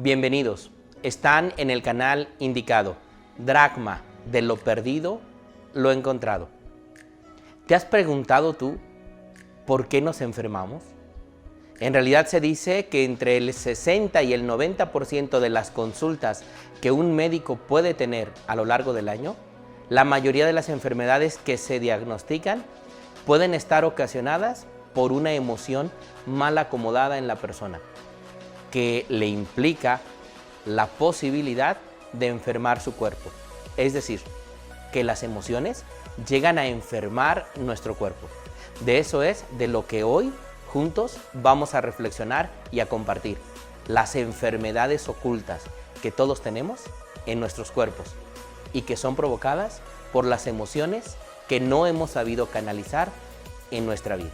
Bienvenidos, están en el canal indicado, Dracma, de lo perdido, lo encontrado. ¿Te has preguntado tú por qué nos enfermamos? En realidad se dice que entre el 60 y el 90% de las consultas que un médico puede tener a lo largo del año, la mayoría de las enfermedades que se diagnostican pueden estar ocasionadas por una emoción mal acomodada en la persona, que le implica la posibilidad de enfermar su cuerpo. Es decir, que las emociones llegan a enfermar nuestro cuerpo. De eso es de lo que hoy juntos vamos a reflexionar y a compartir. Las enfermedades ocultas que todos tenemos en nuestros cuerpos y que son provocadas por las emociones que no hemos sabido canalizar en nuestra vida.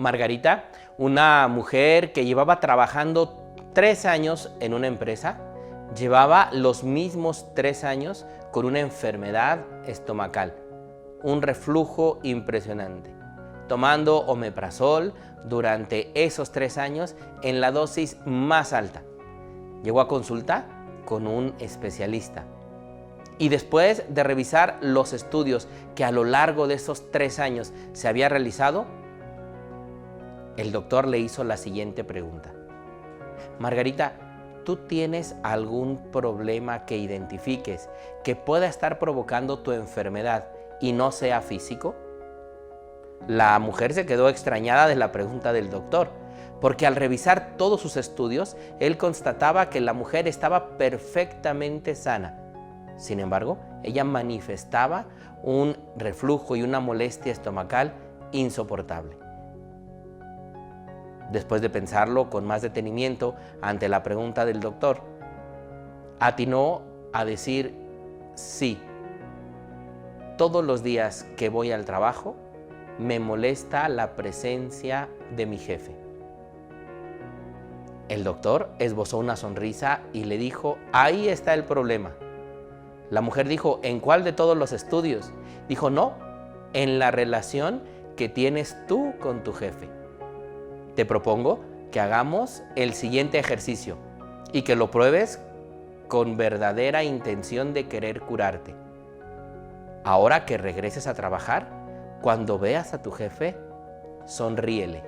Margarita, una mujer que llevaba trabajando 3 años en una empresa, llevaba los mismos 3 años con una enfermedad estomacal, un reflujo impresionante, tomando omeprazol durante esos 3 años en la dosis más alta. Llegó a consulta con un especialista y después de revisar los estudios que a lo largo de esos 3 años se había realizado, el doctor le hizo la siguiente pregunta. Margarita, ¿tú tienes algún problema que identifiques que pueda estar provocando tu enfermedad y no sea físico? La mujer se quedó extrañada de la pregunta del doctor, porque al revisar todos sus estudios, él constataba que la mujer estaba perfectamente sana. Sin embargo, ella manifestaba un reflujo y una molestia estomacal insoportable. Después de pensarlo con más detenimiento ante la pregunta del doctor, atinó a decir sí. Todos los días que voy al trabajo me molesta la presencia de mi jefe. El doctor esbozó una sonrisa y le dijo, ahí está el problema. La mujer dijo, ¿en cuál de todos los estudios? Dijo, no, en la relación que tienes tú con tu jefe. Te propongo que hagamos el siguiente ejercicio y que lo pruebes con verdadera intención de querer curarte. Ahora que regreses a trabajar, cuando veas a tu jefe, sonríele.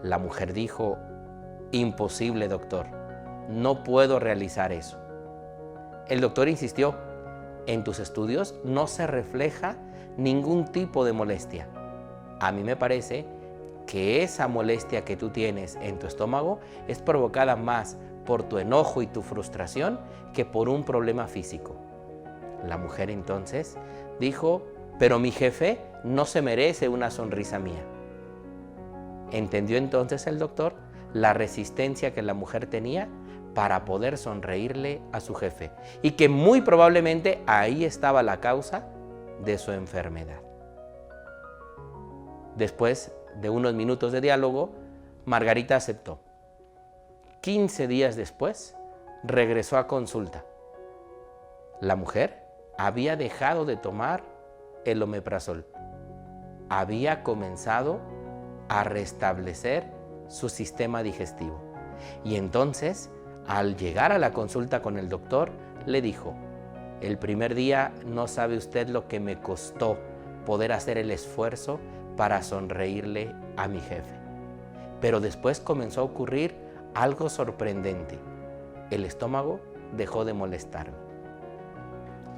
La mujer dijo, imposible, doctor, no puedo realizar eso. El doctor insistió, en tus estudios no se refleja ningún tipo de molestia. A mí me parece que esa molestia que tú tienes en tu estómago es provocada más por tu enojo y tu frustración que por un problema físico. La mujer entonces dijo, pero mi jefe no se merece una sonrisa mía. Entendió entonces el doctor la resistencia que la mujer tenía para poder sonreírle a su jefe y que muy probablemente ahí estaba la causa de su enfermedad. Después de unos minutos de diálogo, Margarita aceptó. 15 días después, regresó a consulta. La mujer había dejado de tomar el omeprazol. Había comenzado a restablecer su sistema digestivo. Y entonces, al llegar a la consulta con el doctor, le dijo, el primer día no sabe usted lo que me costó poder hacer el esfuerzo para sonreírle a mi jefe. Pero después comenzó a ocurrir algo sorprendente. El estómago dejó de molestarme.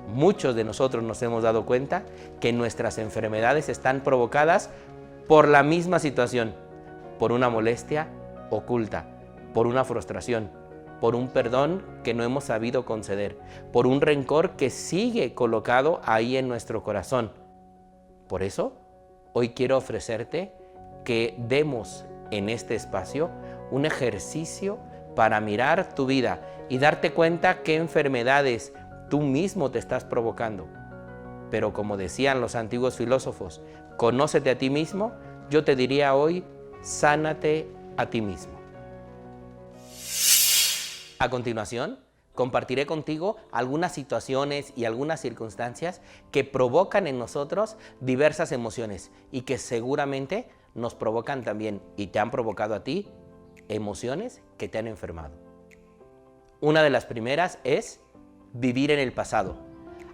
Muchos de nosotros nos hemos dado cuenta que nuestras enfermedades están provocadas por la misma situación, por una molestia oculta, por una frustración, por un perdón que no hemos sabido conceder, por un rencor que sigue colocado ahí en nuestro corazón. Por eso, hoy quiero ofrecerte que demos en este espacio un ejercicio para mirar tu vida y darte cuenta qué enfermedades tú mismo te estás provocando. Pero como decían los antiguos filósofos, conócete a ti mismo, yo te diría hoy, sánate a ti mismo. A continuación, compartiré contigo algunas situaciones y algunas circunstancias que provocan en nosotros diversas emociones y que seguramente nos provocan también, y te han provocado a ti, emociones que te han enfermado. Una de las primeras es vivir en el pasado.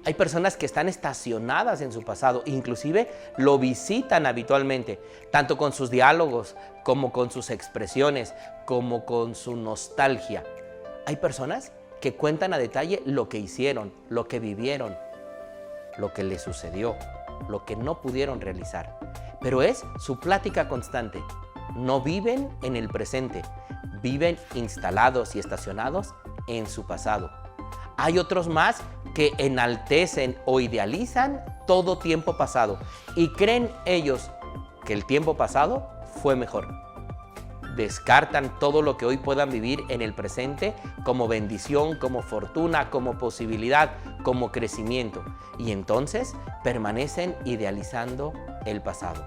Hay personas que están estacionadas en su pasado, inclusive lo visitan habitualmente, tanto con sus diálogos, como con sus expresiones, como con su nostalgia. Hay personas que cuentan a detalle lo que hicieron, lo que vivieron, lo que les sucedió, lo que no pudieron realizar. Pero es su plática constante. No viven en el presente, viven instalados y estacionados en su pasado. Hay otros más que enaltecen o idealizan todo tiempo pasado y creen ellos que el tiempo pasado fue mejor. Descartan todo lo que hoy puedan vivir en el presente como bendición, como fortuna, como posibilidad, como crecimiento. Y entonces permanecen idealizando el pasado.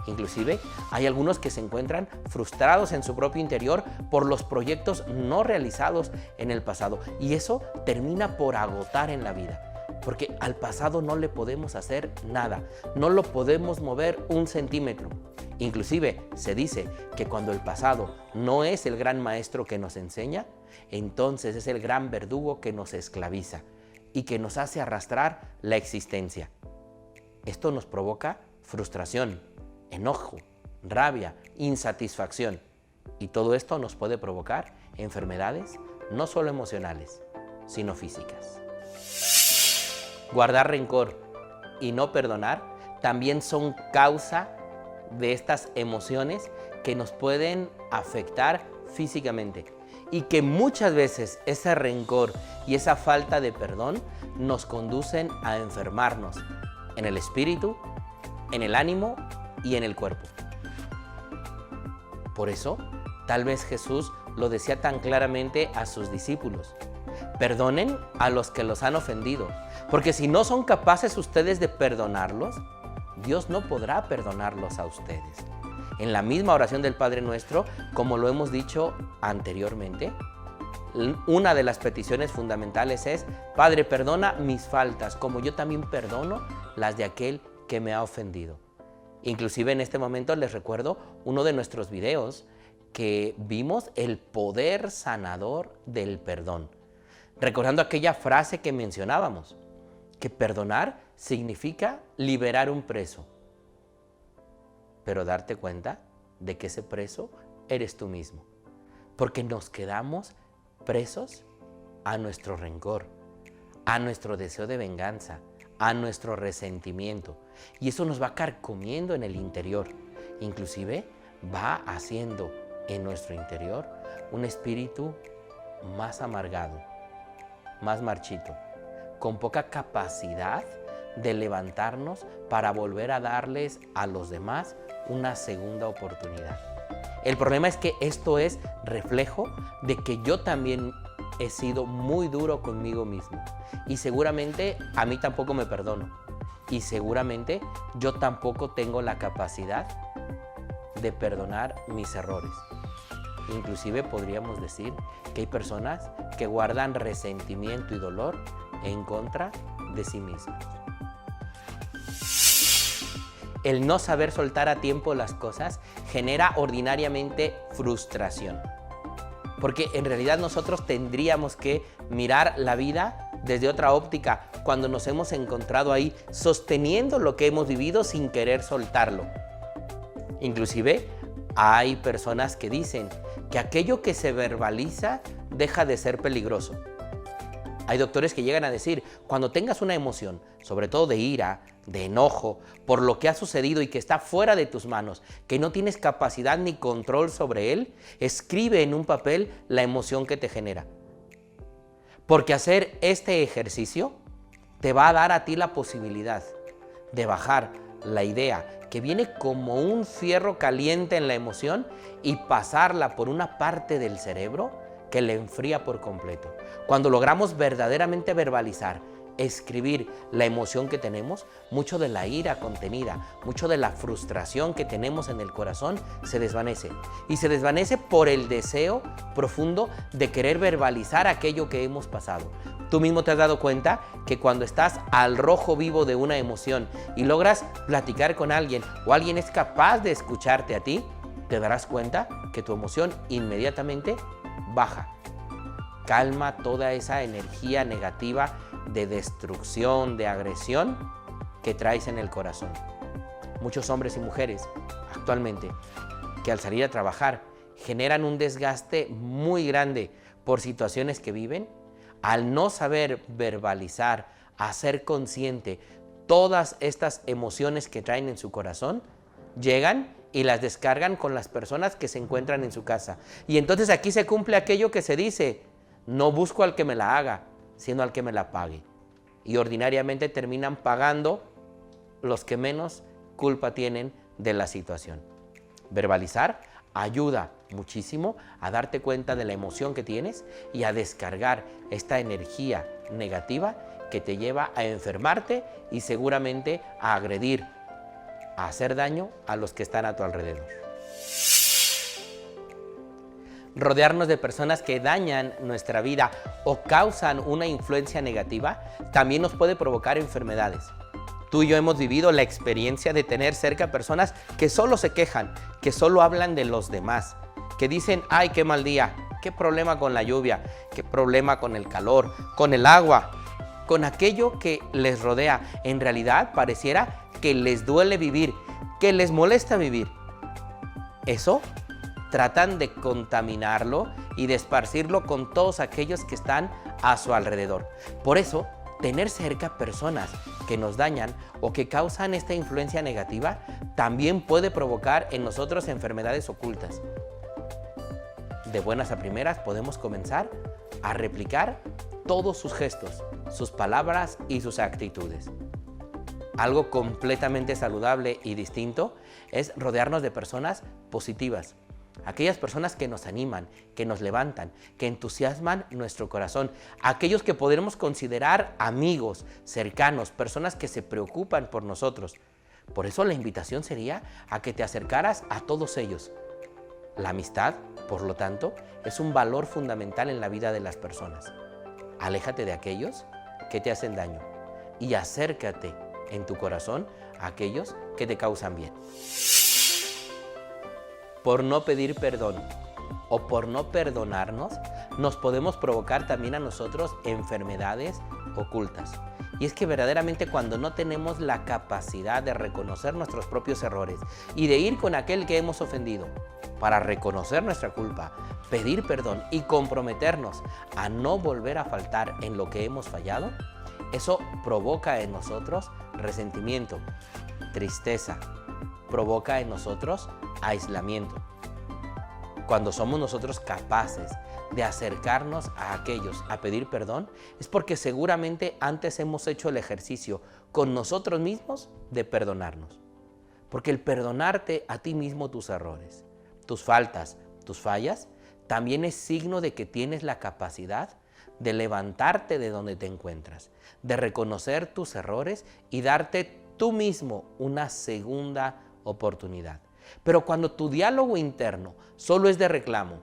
Inclusive hay algunos que se encuentran frustrados en su propio interior por los proyectos no realizados en el pasado. Y eso termina por agotar en la vida. Porque al pasado no le podemos hacer nada, no lo podemos mover un centímetro. Inclusive se dice que cuando el pasado no es el gran maestro que nos enseña, entonces es el gran verdugo que nos esclaviza y que nos hace arrastrar la existencia. Esto nos provoca frustración, enojo, rabia, insatisfacción. Y todo esto nos puede provocar enfermedades no solo emocionales, sino físicas. Guardar rencor y no perdonar también son causa de estas emociones que nos pueden afectar físicamente y que muchas veces ese rencor y esa falta de perdón nos conducen a enfermarnos en el espíritu, en el ánimo y en el cuerpo. Por eso, tal vez Jesús lo decía tan claramente a sus discípulos: perdonen a los que los han ofendido, porque si no son capaces ustedes de perdonarlos, Dios no podrá perdonarlos a ustedes. En la misma oración del Padre Nuestro, como lo hemos dicho anteriormente, una de las peticiones fundamentales es: Padre, perdona mis faltas, como yo también perdono las de aquel que me ha ofendido. Inclusive en este momento les recuerdo uno de nuestros videos que vimos el poder sanador del perdón. Recordando aquella frase que mencionábamos, que perdonar significa liberar un preso, pero darte cuenta de que ese preso eres tú mismo, porque nos quedamos presos a nuestro rencor, a nuestro deseo de venganza, a nuestro resentimiento, y eso nos va carcomiendo en el interior, inclusive va haciendo en nuestro interior un espíritu más amargado, más marchito, con poca capacidad de levantarnos para volver a darles a los demás una segunda oportunidad. El problema es que esto es reflejo de que yo también he sido muy duro conmigo mismo y seguramente a mí tampoco me perdono y seguramente yo tampoco tengo la capacidad de perdonar mis errores. Inclusive podríamos decir que hay personas que guardan resentimiento y dolor en contra de sí mismos. El no saber soltar a tiempo las cosas genera ordinariamente frustración. Porque en realidad nosotros tendríamos que mirar la vida desde otra óptica cuando nos hemos encontrado ahí sosteniendo lo que hemos vivido sin querer soltarlo. Inclusive hay personas que dicen que aquello que se verbaliza deja de ser peligroso. Hay doctores que llegan a decir, cuando tengas una emoción, sobre todo de ira, de enojo, por lo que ha sucedido y que está fuera de tus manos, que no tienes capacidad ni control sobre él, escribe en un papel la emoción que te genera. Porque hacer este ejercicio te va a dar a ti la posibilidad de bajar la idea que viene como un fierro caliente en la emoción y pasarla por una parte del cerebro que le enfría por completo. Cuando logramos verdaderamente verbalizar escribir la emoción que tenemos, mucho de la ira contenida, mucho de la frustración que tenemos en el corazón se desvanece. Y se desvanece por el deseo profundo de querer verbalizar aquello que hemos pasado. Tú mismo te has dado cuenta que cuando estás al rojo vivo de una emoción y logras platicar con alguien o alguien es capaz de escucharte a ti, te darás cuenta que tu emoción inmediatamente baja. Calma toda esa energía negativa de destrucción, de agresión que traes en el corazón. Muchos hombres y mujeres actualmente que al salir a trabajar generan un desgaste muy grande por situaciones que viven, al no saber verbalizar, hacer consciente todas estas emociones que traen en su corazón, llegan y las descargan con las personas que se encuentran en su casa. Y entonces aquí se cumple aquello que se dice: no busco al que me la haga, sino al que me la pague. Y ordinariamente terminan pagando los que menos culpa tienen de la situación. Verbalizar ayuda muchísimo a darte cuenta de la emoción que tienes y a descargar esta energía negativa que te lleva a enfermarte y seguramente a agredir, a hacer daño a los que están a tu alrededor. Rodearnos de personas que dañan nuestra vida o causan una influencia negativa también nos puede provocar enfermedades. Tú y yo hemos vivido la experiencia de tener cerca personas que solo se quejan, que solo hablan de los demás, que dicen: ay, qué mal día, qué problema con la lluvia, qué problema con el calor, con el agua, con aquello que les rodea. En realidad pareciera que les duele vivir, que les molesta vivir. Eso tratan de contaminarlo y de esparcirlo con todos aquellos que están a su alrededor. Por eso, tener cerca personas que nos dañan o que causan esta influencia negativa también puede provocar en nosotros enfermedades ocultas. De buenas a primeras podemos comenzar a replicar todos sus gestos, sus palabras y sus actitudes. Algo completamente saludable y distinto es rodearnos de personas positivas. Aquellas personas que nos animan, que nos levantan, que entusiasman nuestro corazón. Aquellos que podremos considerar amigos, cercanos, personas que se preocupan por nosotros. Por eso la invitación sería a que te acercaras a todos ellos. La amistad, por lo tanto, es un valor fundamental en la vida de las personas. Aléjate de aquellos que te hacen daño y acércate en tu corazón a aquellos que te causan bien. Por no pedir perdón o por no perdonarnos, nos podemos provocar también a nosotros enfermedades ocultas. Y es que verdaderamente cuando no tenemos la capacidad de reconocer nuestros propios errores y de ir con aquel que hemos ofendido para reconocer nuestra culpa, pedir perdón y comprometernos a no volver a faltar en lo que hemos fallado, eso provoca en nosotros resentimiento, tristeza, provoca en nosotros aislamiento. Cuando somos nosotros capaces de acercarnos a aquellos a pedir perdón, es porque seguramente antes hemos hecho el ejercicio con nosotros mismos de perdonarnos. Porque el perdonarte a ti mismo tus errores, tus faltas, tus fallas, también es signo de que tienes la capacidad de levantarte de donde te encuentras, de reconocer tus errores y darte tú mismo una segunda oportunidad. Pero cuando tu diálogo interno solo es de reclamo,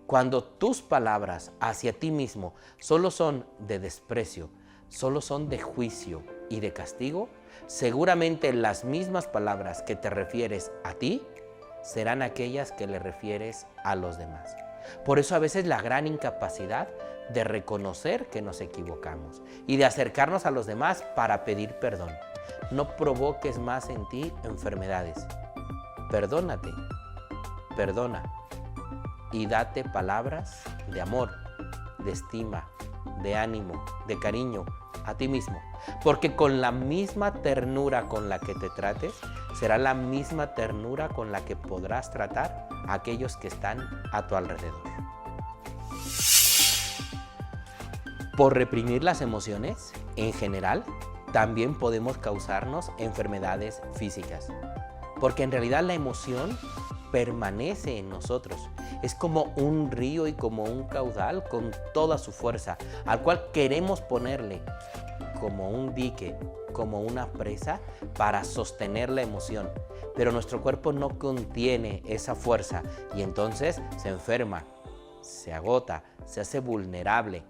cuando tus palabras hacia ti mismo solo son de desprecio, solo son de juicio y de castigo, seguramente las mismas palabras que te refieres a ti serán aquellas que le refieres a los demás. Por eso a veces la gran incapacidad de reconocer que nos equivocamos y de acercarnos a los demás para pedir perdón. No provoques más en ti enfermedades. Perdónate, perdona y date palabras de amor, de estima, de ánimo, de cariño a ti mismo. Porque con la misma ternura con la que te trates, será la misma ternura con la que podrás tratar a aquellos que están a tu alrededor. Por reprimir las emociones, en general, también podemos causarnos enfermedades físicas. Porque en realidad la emoción permanece en nosotros. Es como un río y como un caudal con toda su fuerza, al cual queremos ponerle como un dique, como una presa para sostener la emoción, pero nuestro cuerpo no contiene esa fuerza y entonces se enferma, se agota, se hace vulnerable.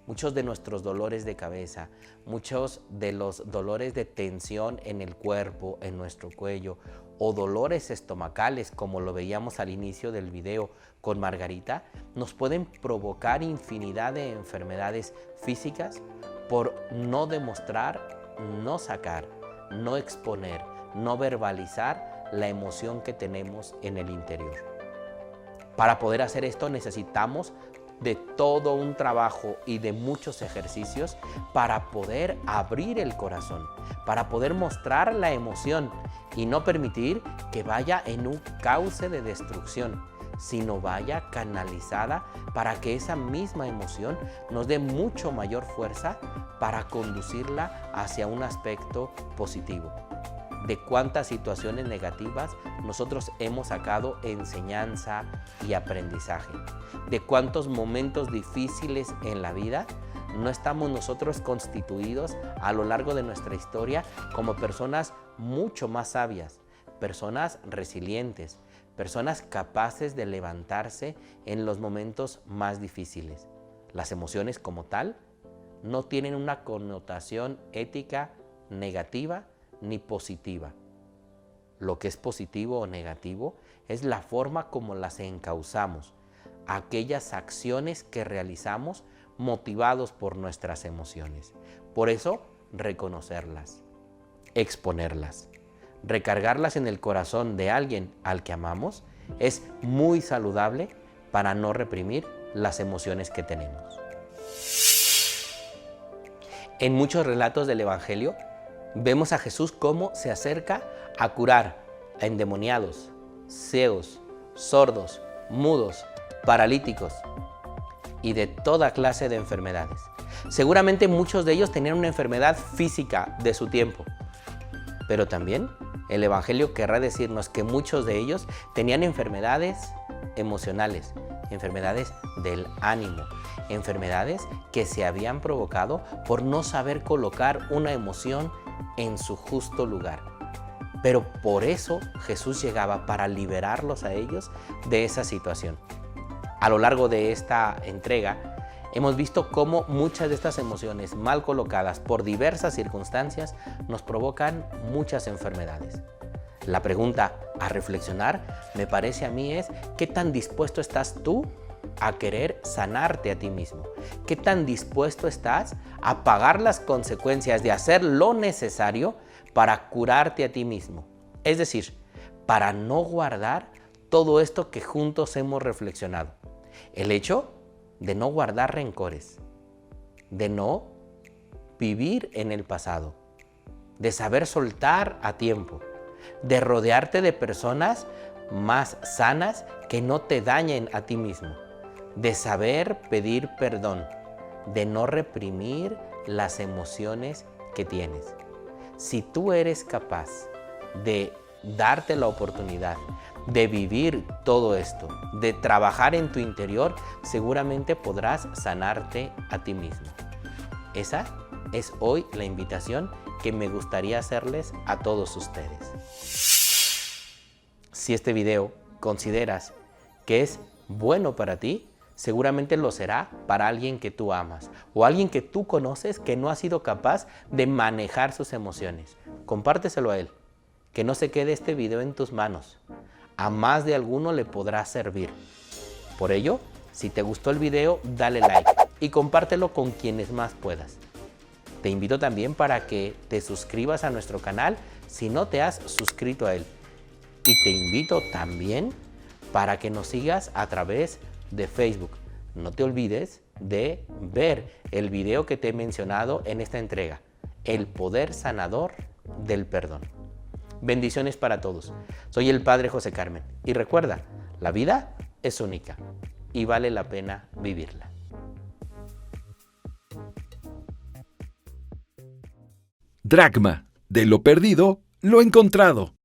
Muchos de nuestros dolores de cabeza, muchos de los dolores de tensión en el cuerpo, en nuestro cuello, o dolores estomacales, como lo veíamos al inicio del video con Margarita, nos pueden provocar infinidad de enfermedades físicas por no demostrar, no sacar, no exponer, no verbalizar la emoción que tenemos en el interior. Para poder hacer esto necesitamos de todo un trabajo y de muchos ejercicios para poder abrir el corazón, para poder mostrar la emoción y no permitir que vaya en un cauce de destrucción, sino vaya canalizada para que esa misma emoción nos dé mucho mayor fuerza para conducirla hacia un aspecto positivo. De cuántas situaciones negativas nosotros hemos sacado enseñanza y aprendizaje. De cuántos momentos difíciles en la vida no estamos nosotros constituidos a lo largo de nuestra historia como personas mucho más sabias, personas resilientes, personas capaces de levantarse en los momentos más difíciles. Las emociones como tal no tienen una connotación ética negativa ni positiva. Lo que es positivo o negativo es la forma como las encauzamos, aquellas acciones que realizamos motivados por nuestras emociones. Por eso, reconocerlas, exponerlas, recargarlas en el corazón de alguien al que amamos es muy saludable para no reprimir las emociones que tenemos. En muchos relatos del Evangelio, vemos a Jesús cómo se acerca a curar a endemoniados, ciegos, sordos, mudos, paralíticos y de toda clase de enfermedades. Seguramente muchos de ellos tenían una enfermedad física de su tiempo, pero también el Evangelio querrá decirnos que muchos de ellos tenían enfermedades emocionales, enfermedades del ánimo, enfermedades que se habían provocado por no saber colocar una emoción en su justo lugar. Pero por eso Jesús llegaba para liberarlos a ellos de esa situación. A lo largo de esta entrega hemos visto cómo muchas de estas emociones mal colocadas por diversas circunstancias nos provocan muchas enfermedades. La pregunta a reflexionar, me parece a mí, es ¿qué tan dispuesto estás tú a querer sanarte a ti mismo? ¿Qué tan dispuesto estás a pagar las consecuencias de hacer lo necesario para curarte a ti mismo? Es decir, para no guardar todo esto que juntos hemos reflexionado. El hecho de no guardar rencores, de no vivir en el pasado, de saber soltar a tiempo, de rodearte de personas más sanas que no te dañen a ti mismo, de saber pedir perdón, de no reprimir las emociones que tienes. Si tú eres capaz de darte la oportunidad de vivir todo esto, de trabajar en tu interior, seguramente podrás sanarte a ti mismo. Esa es hoy la invitación que me gustaría hacerles a todos ustedes. Si este video consideras que es bueno para ti, seguramente lo será para alguien que tú amas o alguien que tú conoces que no ha sido capaz de manejar sus emociones. Compárteselo a él, que no se quede este video en tus manos. A más de alguno le podrá servir. Por ello, si te gustó el video, dale like y compártelo con quienes más puedas. Te invito también para que te suscribas a nuestro canal si no te has suscrito a él. Y te invito también para que nos sigas a través de Facebook. No te olvides de ver el video que te he mencionado en esta entrega, El poder sanador del perdón. Bendiciones para todos. Soy el Padre José Carmen y recuerda, la vida es única y vale la pena vivirla. Dracma, de lo perdido, lo encontrado.